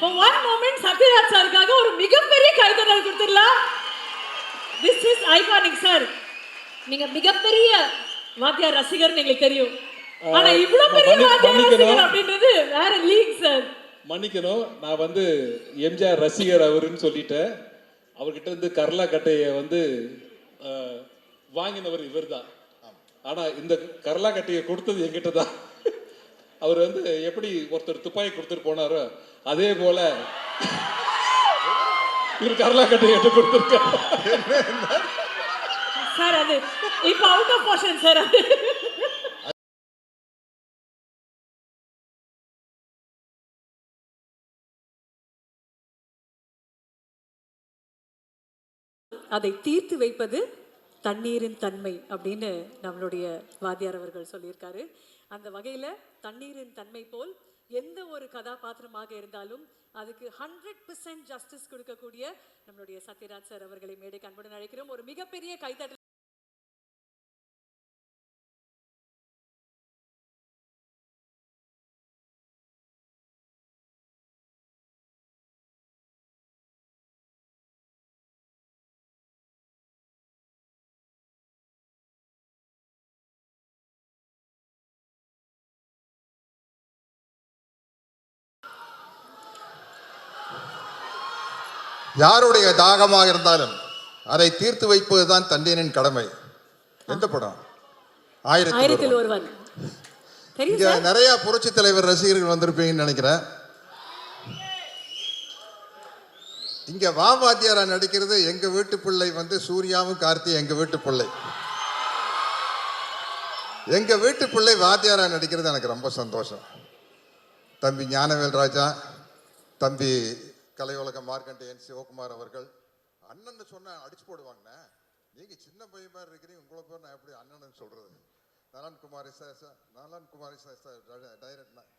For one moment, Sathyaraj சாருக்காக ஒரு மிகப்பெரிய கைதட்டல் கொடுத்துடலாம். This is iconic, sir. நீங்க மிகப்பெரிய வாத்தியார் ரசிகர் எங்களுக்கு தெரியும். ஆனா இவ்வளவு பெரிய வாத்தியார் ரசிகர் அப்படின்றது வேற லீக் சார். மன்னிக்கணும், நான் வந்து எம்ஜிஆர் ரசிகர் அவருன்னு சொல்லிட்டேன். அவர்கிட்ட இருந்து கர்லா கட்டையை வந்து வாங்கினவர் இவர் தான். ஆனா இந்த கர்லா கட்டையை கொடுத்தது என்கிட்ட தான். அவர் வந்து எப்படி ஒருத்தர் துப்பாக்கி கொடுத்துட்டு போனாரோ அதே போல இவர் கர்லா கட்டையை எடுத்து கொடுத்துருக்காரு சார். அது இப்ப அவுட் ஆஃப் போர்ஷன் சார். அது அதை தீர்த்து வைப்பது தண்ணீரின் தன்மை அப்படின்னு நம்மளுடைய வாத்தியார் அவர்கள் சொல்லியிருக்காரு. அந்த வகையில தண்ணீரின் தன்மை போல் எந்த ஒரு கதாபாத்திரமாக இருந்தாலும் அதுக்கு 100% ஜஸ்டிஸ் கொடுக்கக்கூடிய நம்மளுடைய சத்யராஜ் சார் அவர்களை மேடைக்கு அன்புடன் அழைக்கிறோம். ஒரு மிகப்பெரிய கைதட்டல். யாருடைய தாகமாக இருந்தாலும் அதை தீர்த்து வைப்பதுதான் தண்ணீரின் கடமை. எந்த படம்? ஆயிரத்தில் ஒருவன். இங்க நிறைய புரட்சி தலைவர் ரசிகர்கள் வந்திருப்பீங்கன்னு நினைக்கிறேன். இங்க வாத்தியாரா நடிக்கிறது எங்க வீட்டு பிள்ளை வந்து சூர்யாவும் கார்த்தி. எங்க வீட்டு பிள்ளை வாத்தியாரா நடிக்கிறது எனக்கு ரொம்ப சந்தோஷம். தம்பி ஞானவேல் ராஜா, தம்பி கலை உலக மார்க்கண்டேயன் சிவகுமார் அவர்கள் அண்ணன் சொன்ன அடிச்சு போடுவாங்க. நீங்க சின்ன பையன் மாதிரி இருக்கிறீங்க, உங்களை பேர் நான் எப்படி அண்ணன் சொல்றது? நலன் குமாரி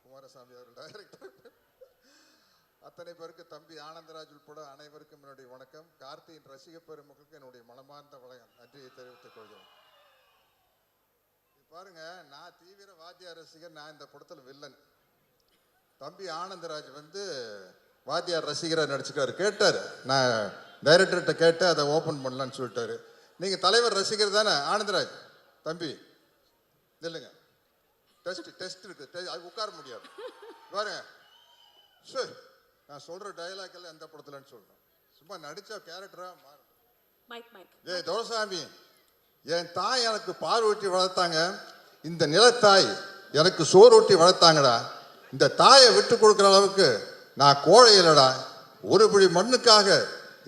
குமாரசாமி அவர் டைரக்டர். அத்தனை பேருக்கு, தம்பி ஆனந்தராஜ் உட்பட அனைவருக்கும் என்னுடைய வணக்கம். கார்த்தியின் ரசிக பெருமக்களுக்கு என்னுடைய மனமார்ந்த நன்றியை தெரிவித்துக் கொள்கிறேன். பாருங்க, நான் தீவிர வாத்தியார் ரசிகர். நான் இந்த படத்தில் வில்லன். தம்பி ஆனந்தராஜ் வந்து வாத்தியார் ரசிகராக நடிச்சுக்காரு. கேட்டார், நான் டைரக்டர்கிட்ட கேட்டு அதை ஓப்பன் பண்ணலான்னு சொல்லிட்டாரு. நீங்கள் தலைவர் ரசிகர் தானே ஆனந்தராஜ்? தம்பி இல்லைங்க, டெஸ்ட் இருக்கு, அது உட்கார முடியாது பாருங்க. சரி, நான் சொல்கிற டைலாக் எல்லாம் எந்த படத்துலன்னு சொல்கிறேன். சும்மா நடித்த கேரக்டராக மாறும். ஏ தோசாமி, என் தாய் எனக்கு பால் ஊட்டி வளர்த்தாங்க, இந்த நிலத்தாய் எனக்கு சோறு ஊட்டி வளர்த்தாங்கடா. இந்த தாயை விட்டு கொடுக்குற அளவுக்கு நான் கோழை இல்லடா. ஒரு பிடி மண்ணுக்காக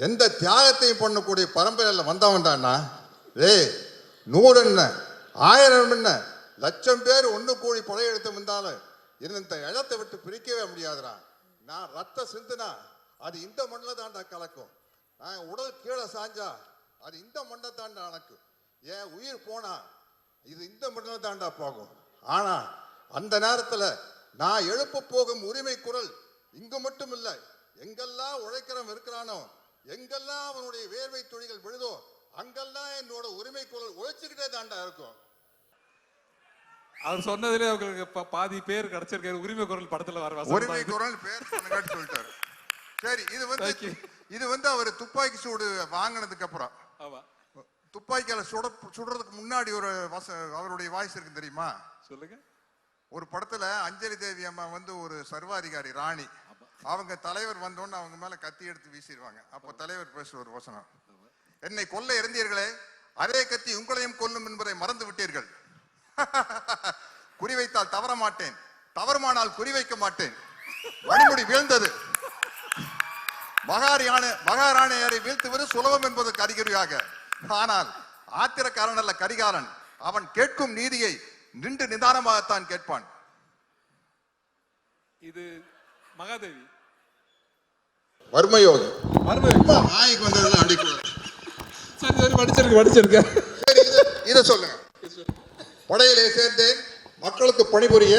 எந்த தியாகத்தையும் பண்ணக்கூடிய பரம்பரையில் வந்தவன்டாண்ணா. ஏய், 100 என்ன 1000 என்ன லட்சம் பேர் ஒன்று கூடி படையெடுத்து வந்தாலும் இந்த இடத்தை விட்டு பிரிக்கவே முடியாதுடா. நான் ரத்த சிந்துனா அது இந்த மண்ணில் தாண்டா கலக்கும். நான் உடல் கீழே சாஞ்சா அது இந்த மண்ணை தாண்டா அணக்கும். ஏன் உயிர் போனா இது இந்த மண்ணில் தாண்டா போகும். ஆனா அந்த நேரத்தில் நான் எழுப்ப போகும் உரிமை குரல் இங்க மட்டும் இல்லை, எங்கெல்லாம் உழைக்கிறவன் இருக்கிறானோ, எங்கெல்லாம் அவனுடைய வேர்வை துளிகள் விழுதோ, அங்கெல்லாம் என்னோட உரிமை குரல் உழைச்சுக்கிட்டே தாண்டா இருக்கும். அவர் சொன்னதுல அவங்களுக்கு பாதி பேர் கிடைச்சிருக்காரு. உரிமை குரல் படத்துல வர உரிமை குரல் பேர் சொல்லிட்டாரு. சரி, இது வந்து அவர் துப்பாக்கி சூடு வாங்கினதுக்கு அப்புறம், துப்பாக்கியால சுடுறதுக்கு முன்னாடி ஒரு அவருடைய வாய்ஸ் இருக்கு தெரியுமா? சொல்லுங்க. ஒரு படத்துல அஞ்சலி தேவி அம்மா வந்து ஒரு சர்வாதிகாரி ராணி, அவங்க தலைவர் வந்தோன்னு அவங்க மேல கத்தி எடுத்து வீசிடுவாங்க. அப்போ தலைவர் பேசுற ஒரு வசனம், என்னை கொல்ல இருந்தீர்களே, அதே கத்தி உங்களையும் கொல்லும் என்பதை மறந்து விட்டீர்கள். குறிவைத்தால் தவற மாட்டேன், தவறுமானால் குறிவைக்க மாட்டேன். வழிமுடி வீழ்ந்தது. மகாராணியாரை வீழ்த்துவது சுலபம் என்பதற்கு அறிகுறியாக. ஆனால் ஆத்திரக்காரன் அல்ல கரிகாலன். அவன் கேட்கும் நீதியை நின்று நிதானமாகத்தான் கேட்பான். இது மகாதேவி வர்மயோகி. நாய்க்கு வந்ததுல அடிக்கூடாது. சரி, படிச்சிருக்கேன். இதை சொல்லுங்க. படையிலே சேர்ந்தேன், மக்களுக்கு பணிபுரிய,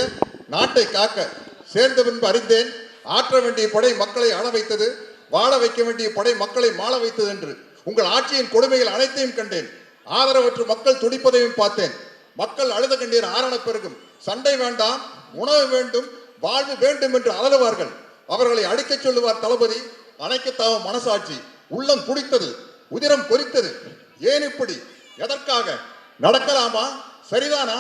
நாட்டை காக்க. சேர்ந்த பின்பு அறிந்தேன், ஆற்ற வேண்டிய படை மக்களை ஆள வைத்தது, வாழ வைக்க வேண்டிய படை மக்களை மாள வைத்தது என்று. உங்கள் ஆட்சியின் கொடுமைகள் அனைத்தையும் கண்டேன். ஆதரவற்று மக்கள் துடிப்பதையும் பார்த்தேன். மக்கள் அழுத கண்ணீர் ஆரண பெருகும். சண்டை வேண்டாம், உணவு வேண்டும், வாழ்வு வேண்டும் என்று அலறுவார்கள். அவர்களை அடிக்கச் சொல்லுவார் தளபதி. அணைக்கத்தாவ மனசாட்சி, உள்ளம் துடித்தது, உதிரம் கொதித்தது. ஏன் இப்படி? எதற்காக? நடக்கலாமா? சரிதானா?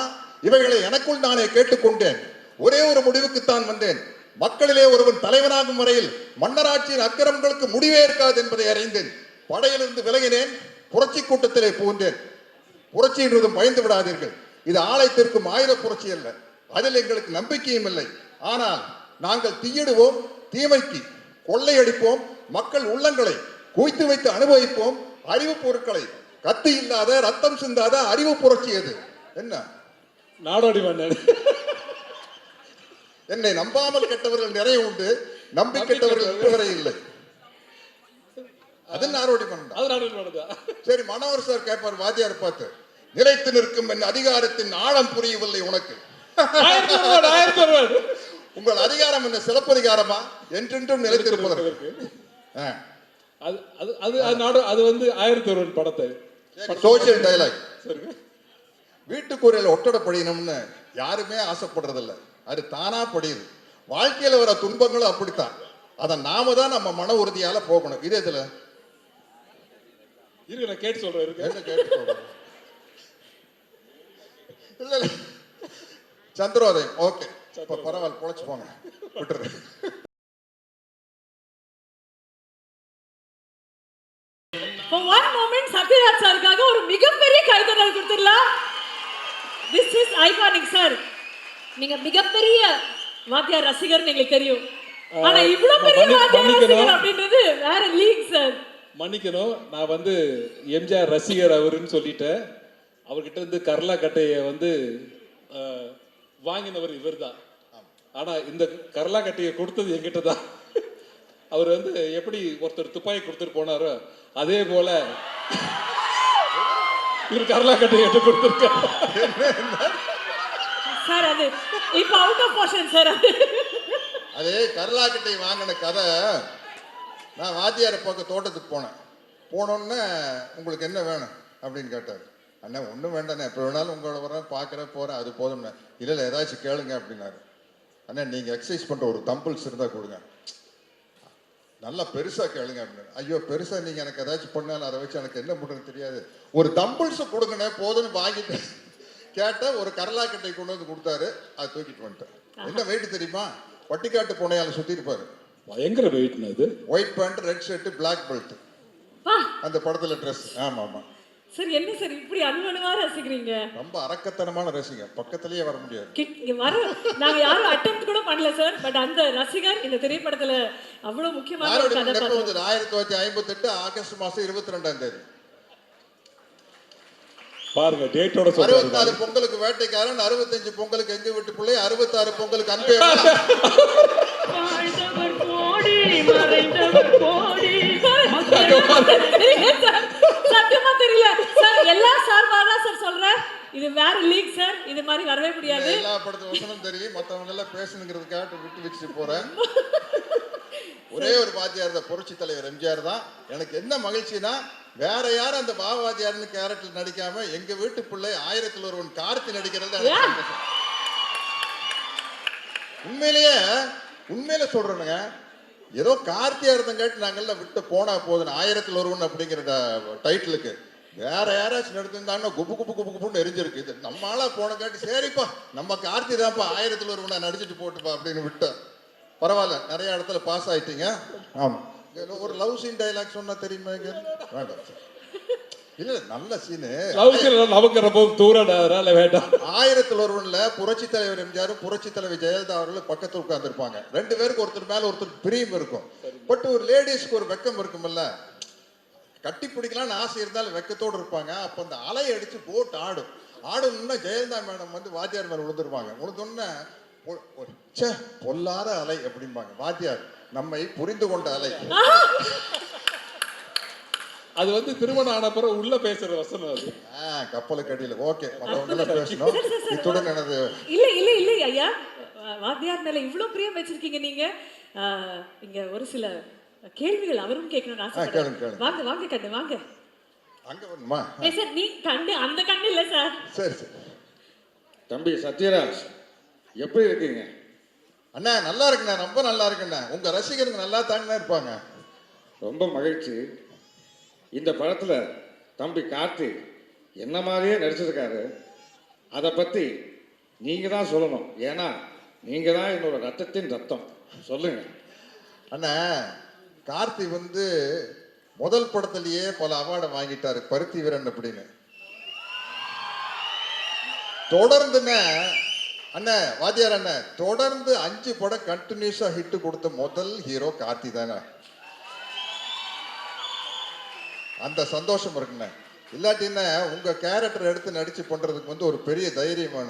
இவைகளை எனக்குள் நானே கேட்டுக்கொண்டேன். ஒரே ஒரு முடிவுக்குத்தான் வந்தேன். மக்களிலே ஒருவன் தலைவனாகும் வரையில் மன்னராட்சியின் அக்கிரமங்களுக்கு முடிவே இருக்காது என்பதை அறிந்தேன். படையிலிருந்து விலகினேன். புரட்சி கூட்டத்திலே புகுந்தேன். புரட்சி என்றதும் பயந்து விடாதீர்கள். இது ஆலயத்திற்கும் ஆயுத புரட்சி அல்ல. அதில் எங்களுக்கு நம்பிக்கையும் இல்லை. ஆனால் நாங்கள் தீயிடுவோம், தீமைக்கு கொள்ளையடிப்போம், மக்கள் உள்ளங்களை குவித்து வைத்து அனுபவிப்போம். அறிவு பொருட்களை கத்தி இல்லாத ரத்தம் சிந்தாத அறிவு புரட்சி அது. என்ன நாடோடி மன்னன். என்னை நம்பாமல் கெட்டவர்கள் நிறைய உண்டு, நம்பி கெட்டவர்கள் இதுவரை இல்லை. அது நாடோடி மன்னன். அது நாடோடி மன்னன். சரி, மனோகர் சார் கேட்பார் வாத்தியார் பார்த்து, நிலைத்து நிற்கும் என் அதிகாரத்தின் ஆழம் புரியவில்லை உனக்கு. உங்கள் அதிகாரம் என்ன சிலப்பதிகாரமா? என்றென்றும் நிலைத்திருப்பதற்கு. அது வந்து 1001 படத்தை சோசியல் டயலாக். வீட்டுக்குறையில ஒட்டடை படிக்கணும்னு யாருமே ஆசைப்படுறதில்ல. அது தானா படியுது. வாழ்க்கையில வர துன்பங்களும் அப்படித்தான். அதை நாம தான் நம்ம மன உறுதியால போகணும். இது எதுல இருக்கு? நான் கேட்டு சொல்றேன். கேட்டு சொல்றேன். இல்ல சந்திரோதயம். ஓகே, இப்ப பரவாயில்ல, பொழைச்சு போங்க, விட்டுரு. For one moment சத்யராஜ் சாருக்காக ஒரு மிகப்பெரிய கைதட்டல் கொடுத்துடலாம். This is iconic sir. நீங்க மிகப்பெரிய வாத்தியார் ரசிகர் எங்களுக்கு தெரியும். ஆனா இவ்வளவு பெரிய வாத்தியார் ரசிகர் அப்படின்றது வேற லீக் சார். மன்னிக்கணும், நான் வந்து எம்ஜிஆர் ரசிகர் அவருன்னு சொல்லிட்டேன். அவர்கிட்ட இருந்து கர்லா கட்டையை வந்து வாங்கினவர் இவர் தான். ஆனா இந்த கர்லா கட்டையை கொடுத்தது என்கிட்ட தான். அவர் வந்து எப்படி ஒருத்தர் துப்பாக்கி கொடுத்துட்டு போனாரோ அதே போல இவர் கர்லா கட்டையை என்கிட்ட கொடுத்துருக்காரு. சார் அது இப்ப அவுட் ஆஃப் போர்ஷன் சார். அது கர்லா கட்டை வாங்கின கதை. நான் வாத்தியாரை பார்க்க தோட்டத்துக்கு போனேன். போனோன்னே உங்களுக்கு என்ன வேணும் அப்படின்னு கேட்டார். அண்ணா ஒன்றும் வேண்டாண்ணே, எப்போ வேணாலும் உங்களோட வரேன், பார்க்குறேன், போகிறேன், அது போதும்ண்ணே. இல்லை ஏதாச்சும் கேளுங்க அப்படின்னாரு. அண்ணா நீங்கள் எக்ஸசைஸ் பண்ணுற ஒரு தம்பிள்ஸ் இருந்தால் கொடுங்க, நல்லா பெருசாக கேளுங்க அப்படின்னு. ஐயோ பெருசாக நீங்கள் எனக்கு ஏதாச்சும் பண்ணாலும் அதை வச்சு எனக்கு என்ன பண்ணுறதுன்னு தெரியாது, ஒரு தம்பிள்ஸை கொடுங்கண்ணே போதும்னு வாங்கிட்டு கேட்டால் ஒரு கரலாக்கட்டை கொண்டு வந்து கொடுத்தாரு. அதை தூக்கிட்டு வந்துட்டேன். என்ன வெயிட் தெரியுமா? பட்டிக்காட்டு புனையால் சுற்றி இருப்பாரு. பயங்கர வெயிட்னா அது. White pant, red shirt, black belt, அந்த படத்துல ட்ரெஸ். ஆமா ஆமா சார். என்ன சார் இப்படி அனுமனுவா ரசிக்கிறீங்க? ரொம்ப அரக்கத்தனமான ரசிகர், பக்கத்திலேயே வர முடியாது. நாங்க யாரும் அட்டெம்ப்ட் கூட பண்ணல சார். பட் அந்த ரசிகர் இந்த திரைப்படத்துல அவ்வளவு முக்கியமான ஒரு கதாபாத்திரம். 1958 ஆகஸ்ட் மாசம் 22ஆம் தேதி பாருங்க டேட்டோட சொல்றாரு. 64 பொங்கலுக்கு வேட்டைக்காரன், 65 பொங்கலுக்கு எங்க வீட்டு பிள்ளை, 66 பொங்கலுக்கு அன்பே. சத்தியமா தெரியல சார். எல்லா சார்பா தான் சார் சொல்றேன். இது வேற லீக் சார். இது மாதிரி வரவே முடியாது. எல்லா படத்து வசனம் தெரியும், மத்தவங்க எல்லாம் பேசணுங்கிறதுக்காக விட்டு வச்சுட்டு போறேன். ஒரே ஒரு வாத்தியார் தான், புரட்சி தலைவர் எம்ஜிஆர் தான். எனக்கு என்ன மகிழ்ச்சினா, வேற யாரும் அந்த பாவாத்தியார்னு கேரக்டர் நடிக்காம எங்க வீட்டு பிள்ளை 1001 கார்த்தி நடிக்கிறது. உண்மையிலே சொல்றேனுங்க, ஏதோ கார்த்தியா இருந்தங்காட்டி நாங்கெல்லாம் விட்டு போனா போதும் 1001 அப்படிங்கிற டைட்டிலுக்கு. வேற யாராச்சும் நடத்திருந்தாங்கன்னா குப்பு குப்பு குப்பு குப்புன்னு எரிஞ்சிருக்கு. இது நம்மளா போனங்காட்டி சரிப்பா நம்ம கார்த்தி தான்ப்பா 1001 நடிச்சுட்டு போட்டுப்பா அப்படின்னு விட்டேன். பரவாயில்ல, நிறைய இடத்துல பாஸ் ஆயிட்டீங்க. ஆமா, ஒரு லவ் சீன் டைலாக் சொன்னா தெரியுமா? வேண்டாம் இல்ல, நல்ல சீனு. நமக்கு ரொம்ப தூரம் வேண்டாம். 1001 புரட்சி தலைவர் எம்ஜிஆரும் புரட்சி தலைவர் ஜெயலலிதா அவர்களும் பக்கத்தில் உட்கார்ந்து இருப்பாங்க. ரெண்டு பேருக்கு ஒருத்தர் மேல ஒருத்தர் பிரியம் இருக்கும். பட் ஒரு லேடிஸ்க்கு ஒரு வெக்கம் இருக்கும்ல, கட்டி பிடிக்கலாம்னு ஆசை இருந்தாலும் வெக்கத்தோடு இருப்பாங்க. அப்ப அந்த அலை அடிச்சு போட்டு ஆடணும்னா ஜெயலலிதா மேடம் வந்து வாத்தியார் மேல விழுந்துருவாங்க. விழுந்தோன்னே பொல்லாத அலை அப்படிம்பாங்க. வாத்தியார் நம்மை புரிந்து கொண்ட அலை. அது வந்து திருமணம் ஆன பிறகு உள்ள பேசுற வசனம் அது. கப்பலுக்கு அடியில். ஓகே, மற்றவங்க பேசணும். இத்துடன் எனது இல்ல ஐயா, வாத்தியார் மேல இவ்வளவு பிரியம் வச்சிருக்கீங்க நீங்க. இங்க ஒரு சில கேள்விகள் அவரும் கேட்கணும்னு ஆசைப்படுறேன். வாங்க வாங்க கண்ணு வாங்க. அங்க வரணுமா? சார் நீ கண்ணு அந்த கண்ணு இல்ல சார். சரி சரி. தம்பி சத்யராஜ் எப்படி இருக்கீங்க? அண்ணா நல்லா இருக்குண்ணே, ரொம்ப நல்லா இருக்குண்ணே. உங்க ரசிகருங்க நல்லா தாங்கண்ணா இருப்பாங்க. ரொம்ப மகிழ்ச்சி. இந்த படத்தில் தம்பி கார்த்தி என்ன மாதிரியே நடிச்சிருக்காரு. அதை பற்றி நீங்கள் தான் சொல்லணும். ஏன்னா நீங்கள் தான் என்னோட ரத்தத்தின் ரத்தம். சொல்லுங்க அண்ணா. கார்த்தி வந்து முதல் படத்திலேயே பல அவார்டை வாங்கிட்டாரு, பருத்தி வீரன் அப்படின்னு. தொடர்ந்துண்ணே அண்ணா வாத்தியார் அண்ணா தொடர்ந்து 5 படம் கண்டினியூஸா ஹிட் கொடுத்த முதல் ஹீரோ கார்த்தி தானே. அந்த சந்தோஷம் இருக்குண்ணே. இல்லாட்டின்னா உங்க கேரக்டர் எடுத்து நடிச்சு பண்றதுக்கு வந்து ஒரு பெரிய தைரியமான,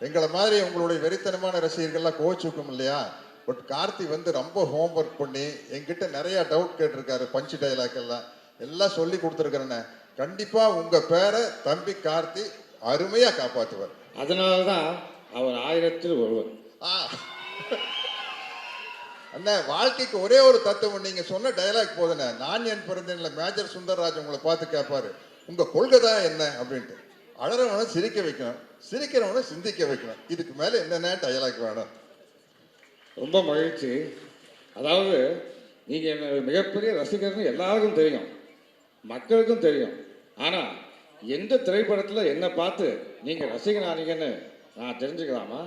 எங்களை மாதிரி உங்களுடைய வெறித்தனமான ரசிகர்கள்லாம் கோச்சுக்கும் இல்லையா. பட் கார்த்தி வந்து ரொம்ப ஹோம்ஒர்க் பண்ணி என்கிட்ட நிறைய டவுட் கேட்டிருக்காரு. பஞ்சு டைலாக் எல்லாம் சொல்லி கொடுத்துருக்கிறேண்ணே. கண்டிப்பா உங்க பேரை தம்பி கார்த்தி அருமையா காப்பாற்றுவார். அதனால தான் அவர் 1000ல் ஒருவர். அண்ணா வாழ்க்கைக்கு ஒரே ஒரு தத்துவம், நீங்க சொன்ன டைலாக் போதுண்ணே. நான் என் பிறந்தேன்ல மேஜர் சுந்தர்ராஜ் உங்களை பார்த்து கேட்பாரு, உங்க கொள்கை தான் என்ன அப்படின்ட்டு. அழறவனை சிரிக்க வைக்கணும், சிரிக்கிறவனை சிந்திக்க வைக்கணும். இதுக்கு மேல என்னென்ன டைலாக் வேணும்? ரொம்ப மகிழ்ச்சி. அதாவது நீங்கள் என்ன மிகப்பெரிய ரசிகர்னு எல்லாருக்கும் தெரியும், மக்களுக்கும் தெரியும். ஆனால் எந்த திரைப்படத்தில் என்னை பார்த்து நீங்கள் ரசிகனானீங்கன்னு நான் தெரிஞ்சுக்கலாமா?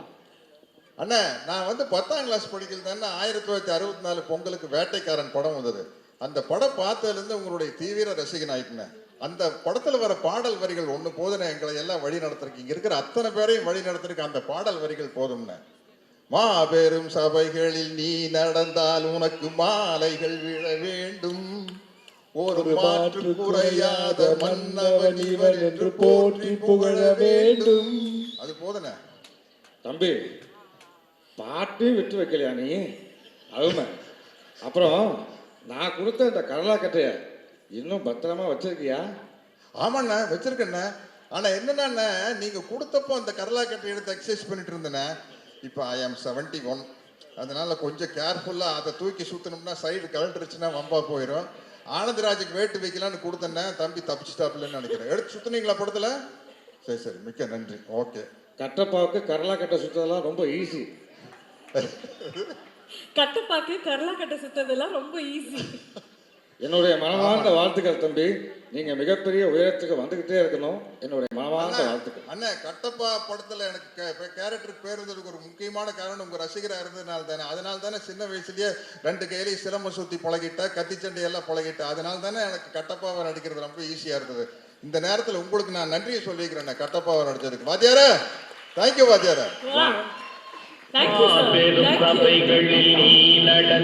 அண்ணா நான் வந்து 10ஆம் கிளாஸ் படிக்கிறது தானே 1964 பொங்கலுக்கு வேட்டைக்காரன் படம் வந்தது. அந்த படம் பார்த்ததுலேருந்து உங்களுடைய தீவிர ரசிகன் ஆயிட்டுனேன். அந்த படத்தில் வர பாடல் வரிகள் ஒன்று போதுண்ணே, எங்களை எல்லாம் வழி நடத்துறதுக்கு. இங்கே இருக்கிற அத்தனை பேரையும் வழி நடத்துறதுக்கு அந்த பாடல் வரிகள் போதும்ண்ணே. மாபெரும் சபைகளில் நீ நடந்தால் உனக்கு மாலைகள் விழ வேண்டும், ஒரு மாற்று குறையாத மன்னவன் இவன் என்று போற்றி புகழ வேண்டும். அது போதுண்ணே. தம்பி பாட்டு விட்டு வைக்கலையா நீ? அருமை. அப்புறம் நான் கொடுத்த இந்த கடலாக்கட்டைய இன்னும் பத்திரமா வச்சிருக்கியா? ஆமாண்ணா வச்சிருக்கேண்ணே. ஆனால் என்னன்னா நீங்க கொடுத்தப்போ அந்த கடலாக்கட்டை எடுத்து எக்ஸசைஸ் பண்ணிட்டு இருந்தேண்ணே. இப்போ I am 71, அதனால கொஞ்சம் கேர்ஃபுல்லாக அதை தூக்கி சுற்றணும்னா சைடு கழட்டுருச்சுன்னா வம்பா போயிடும். ஆனந்தராஜுக்கு வேட்டு வைக்கலான்னு கொடுத்தேன்னே, தம்பி தப்பிச்சுட்டாப்புலன்னு நினைக்கிறேன். எடுத்து சுற்றுனீங்களா படத்தில்? சரி சரி, மிக்க நன்றி. ஓகே. கட்டப்பாவுக்கு கடலாக்கட்டை சுற்றதெல்லாம் ரொம்ப ஈஸி. கட்டப்பாக்கு கரலா கட்ட சுத்ததெல்லாம் ரொம்ப ஈஸி. என்னுடைய மனமார்ந்த வாழ்த்துக்கள் தம்பி. நீங்க மிகப்பெரிய உயரத்துக்கு வந்துகிட்டே இருக்கணும். என்னுடைய மனமார்ந்த வாழ்த்துக்கள். அண்ணா கட்டப்பா படத்துல எனக்கு கேரக்டருக்கு பேர் இருந்ததுக்கு ஒரு முக்கியமான காரணம் உங்க ரசிகரா இருந்ததுனால தானே. அதனால தானே சின்ன வயசுலயே 2 கையிலையும் சிலம்ப சுத்தி பழகிட்ட, கத்தி சண்டை எல்லாம் பழகிட்ட. அதனால தானே எனக்கு கட்டப்பாவை நடிக்கிறது ரொம்ப ஈஸியா இருந்தது. இந்த நேரத்தில் உங்களுக்கு நான் நன்றியை சொல்லிக்கிறேன் கட்டப்பாவை நடிச்சதுக்கு. வாத்தியாரா thank you. வாத்தியாரா Thank you, sir. Thank you.